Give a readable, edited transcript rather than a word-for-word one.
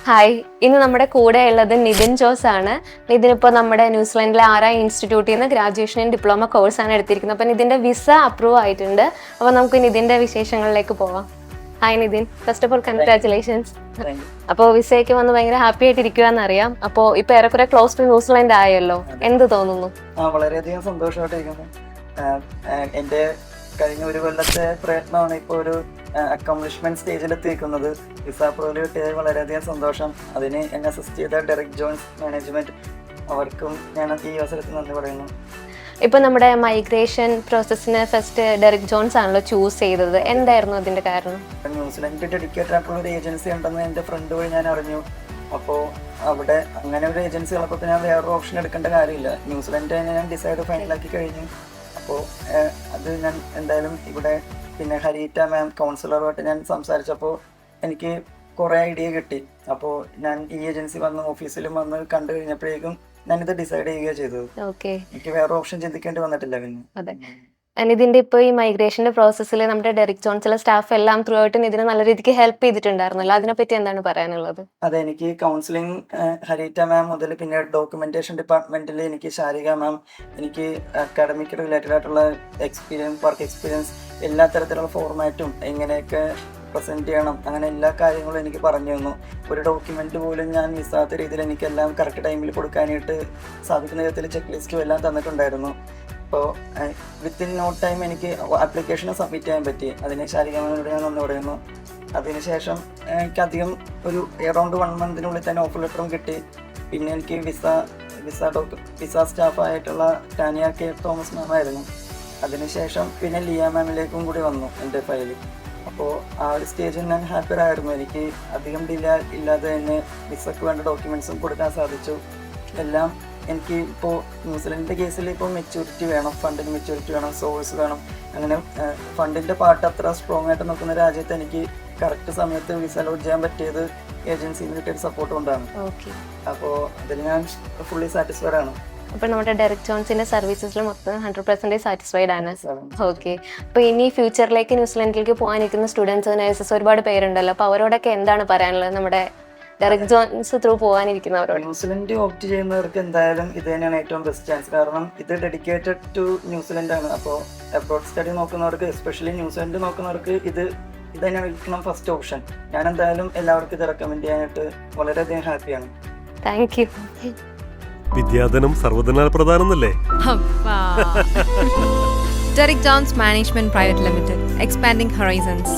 Hi, ഇന്ന് നമ്മുടെ കൂടെ ഉള്ളത് നിതിൻ ജോസ് ആണ്. നിതിൻ ഇപ്പോൾ നമ്മുടെ ന്യൂസിലൻഡിലെ ആറായി ഇൻസ്റ്റിറ്റ്യൂട്ടിൽ നിന്ന് ഗ്രാജുവേഷൻ ഇൻ ഡിപ്ലോമ കോഴ്സാണ് എടുത്തിരിക്കുന്നത്. അപ്പോൾ നിതിൻ്റെ വിസ അപ്രൂവ് ആയിട്ടുണ്ട്. അപ്പോൾ നമുക്ക് നിതിൻ്റെ വിശേഷങ്ങളിലേക്ക് പോവാം. Hi Nitin, first of all congratulations. അപ്പോൾ വിസയ്ക്ക് വന്ന് ഭയങ്കര ഹാപ്പി ആയിട്ടിരിക്കുകയെന്ന് അറിയാം. അപ്പോൾ ഇപ്പോൾ ഏറെക്കുറെ ക്ലോസ് ടു ന്യൂസിലൻഡ് ആയല്ലോ, എന്ത് തോന്നുന്നു? വളരെയധികം സന്തോഷമായിട്ടിരിക്കുന്നു. എൻ്റെ കഴിഞ്ഞ ഒരു കൊല്ലത്തെ പ്രയത്നമാണ് ഇപ്പോൾ ഒരു അക്കോംപ്ലിഷ്മെന്റ് സ്റ്റേജിലെത്തിയിരിക്കുന്നത്. വിസ അപ്രൂവൽ കിട്ടിയത് വളരെയധികം സന്തോഷം. അതിന് എന്നെ അസിസ്റ്റ് ചെയ്ത ഡെറിക് ജോൺസ് മാനേജ്മെന്റ്, അവർക്കും ഞാൻ ഈ അവസരത്തിൽ നന്ദി പറയുന്നു. ഇപ്പൊ നമ്മുടെ മൈഗ്രേഷൻ പ്രോസസ്സിന് ഫസ്റ്റ് ഡെറിക് ജോൺസ് ആണല്ലോ ചൂസ് ചെയ്തത്, എന്തായിരുന്നു അതിന്റെ കാരണം? ന്യൂസിലൻഡിൽ ഡെഡിക്കേറ്റഡ് ആയിട്ടുള്ള ഒരു ഏജൻസി ഉണ്ടെന്ന് എൻ്റെ ഫ്രണ്ട് വഴി ഞാൻ അറിഞ്ഞു. അപ്പോൾ അവിടെ അങ്ങനെ ഒരു ഏജൻസി ഉള്ളപ്പോൾ ഞാൻ വേറൊരു ഓപ്ഷൻ എടുക്കേണ്ട കാര്യമില്ല. ന്യൂസിലൻഡ് തന്നെ ഞാൻ ഡിസൈഡ് ഫൈനലാക്കി കഴിഞ്ഞു. അപ്പോൾ അത് ഞാൻ എന്തായാലും ഇവിടെ പിന്നെ ഹരീറ്റ മാം കൗൺസിലറുമായിട്ട് ഞാൻ സംസാരിച്ചപ്പോൾ എനിക്ക് കുറേ ഐഡിയ കിട്ടി. അപ്പോൾ ഞാൻ ഈ ഏജൻസി വന്ന് ഓഫീസിലും വന്ന് കണ്ടു കഴിഞ്ഞപ്പോഴേക്കും ഞാനിത് ഡിസൈഡ് ചെയ്യുകയാണ് ചെയ്തത്. എനിക്ക് വേറെ ഓപ്ഷൻ ചിന്തിക്കേണ്ടി വന്നിട്ടില്ല. പിന്നെ ഇതിന്റെ ഇപ്പോൾ ഈ മൈഗ്രേഷന്റെ പ്രോസസ്സിൽ നമ്മുടെ ഡെറിക് ജോൺസിലെ സ്റ്റാഫ് എല്ലാം ത്രൂ ആയിട്ട് ഇതിനെ നല്ല രീതിക്ക് ഹെൽപ്പ് ചെയ്തിട്ടുണ്ടായിരുന്നല്ലോ, അതിനെപ്പറ്റി എന്താണ് പറയാനുള്ളത്? അതെ, എനിക്ക് കൗൺസിലിംഗ് ഹരീറ്റ മാം മുതൽ പിന്നെ ഡോക്യുമെന്റേഷൻ ഡിപ്പാർട്ട്മെന്റിൽ എനിക്ക് ശാരിക മാം, എനിക്ക് അക്കാഡമിക് റിലേറ്റഡ് ആയിട്ടുള്ള എക്സ്പീരിയൻസ്, വർക്ക് എക്സ്പീരിയൻസ്, എല്ലാ തരത്തിലുള്ള ഫോർമാറ്റും എങ്ങനെയൊക്കെ പ്രസന്റ് ചെയ്യണം, അങ്ങനെ എല്ലാ കാര്യങ്ങളും എനിക്ക് പറഞ്ഞു തന്നു. ഒരു ഡോക്യുമെന്റ് പോലും ഞാൻ മിസ്സാത്ത രീതിയിൽ എനിക്കെല്ലാം കറക്റ്റ് ടൈമിൽ കൊടുക്കാനായിട്ട് സാധിക്കുന്ന വിധത്തിൽ ചെക്ക് ലിസ്റ്റും എല്ലാം തന്നിട്ടുണ്ടായിരുന്നു. അപ്പോൾ വിത്തിൻ നോ ടൈം എനിക്ക് ആപ്ലിക്കേഷൻ സബ്മിറ്റ് ചെയ്യാൻ പറ്റി. അതിന് ശാരീരികമായോട് ഞാൻ നന്ദി പറയുന്നു. അതിനുശേഷം എനിക്കധികം ഒരു അറൗണ്ട് 1 മന്തിനുള്ളിൽ തന്നെ ഓഫർ ലെറ്ററും കിട്ടി. പിന്നെ എനിക്ക് വിസ സ്റ്റാഫായിട്ടുള്ള ടാനിയ കെ തോമസ് മാമായിരുന്നു. അതിനുശേഷം പിന്നെ ലിയ മാമിലേക്കും കൂടി വന്നു എൻ്റെ ഫയൽ. അപ്പോൾ ആ ഒരു സ്റ്റേജിൽ ഞാൻ ഹാപ്പി ആയിരുന്നു. എനിക്ക് അധികം ഡിലേ ഇല്ലാതെ തന്നെ വിസക്ക് വേണ്ട ഡോക്യുമെൻറ്റ്സും കൊടുക്കാൻ സാധിച്ചു. എല്ലാം എനിക്ക് ഇപ്പോൾ ന്യൂസിലൻഡിൻ്റെ കേസിൽ ഇപ്പോൾ മെച്യൂരിറ്റി വേണം, ഫണ്ടിന് മെച്യൂരിറ്റി വേണം, സോഴ്സ് വേണം. അങ്ങനെ ഫണ്ടിൻ്റെ പാർട്ട് അത്ര സ്ട്രോങ് ആയിട്ട് നോക്കുന്ന രാജ്യത്ത് എനിക്ക് കറക്റ്റ് സമയത്ത് വിസ ലോഡ് ചെയ്യാൻ പറ്റിയത് ഏജൻസിയിൽ കിട്ടിയ സപ്പോർട്ട് കൊണ്ടാണ്. അപ്പോൾ അതിൽ ഞാൻ ഫുള്ളി സാറ്റിസ്ഫൈഡ് ആണ്. അപ്പോൾ നമ്മുടെ ഡെറിക് ജോൺസിന്റെ സർവീസസിൽ മൊത്തം 100% സാറ്റിസ്ഫൈഡ് ആണ്. ഓക്കെ, അപ്പോൾ ഇനി ഫ്യൂച്ചറിലേക്ക് ന്യൂസിലൻഡിലേക്ക് പോകാനിരിക്കുന്ന സ്റ്റുഡൻസ്, നഴ്സസ് ഒരുപാട് പേരുണ്ടല്ലോ, അപ്പോൾ അവരോടൊക്കെ എന്താണ് പറയാനുള്ളത് നമ്മുടെ ഡെറിക് ജോൺസ് ത്രൂ പോകാനിരിക്കുന്നവരോട്? ന്യൂസിലൻഡ് ഓപ്റ്റ് ചെയ്യുന്നവർക്ക് എന്തായാലും ഇത് തന്നെയാണ് ഏറ്റവും ബെസ്റ്റ് ചാൻസ്. കാരണം ഇത് ഡെഡിക്കേറ്റഡ് ടു ന്യൂസിലൻഡ് ആണ്. അപ്പോൾ അബ്രോഡ് സ്റ്റഡി നോക്കുന്നവർക്ക്, എസ്പെഷ്യലി ന്യൂസിലൻഡ് നോക്കുന്നവർക്ക് ഇത് തന്നെയാണ് ഫസ്റ്റ് ഓപ്ഷൻ. ഞാൻ എന്തായാലും എല്ലാവർക്കും ഇത് റെക്കമെൻഡ് ചെയ്യാനായിട്ട് വളരെയധികം ഹാപ്പിയാണ്. Thank you. വിദ്യാധനം സർവ്വധനാൽ പ്രധാനമല്ലേ? Derrick Jones Management Private Limited, expanding horizons.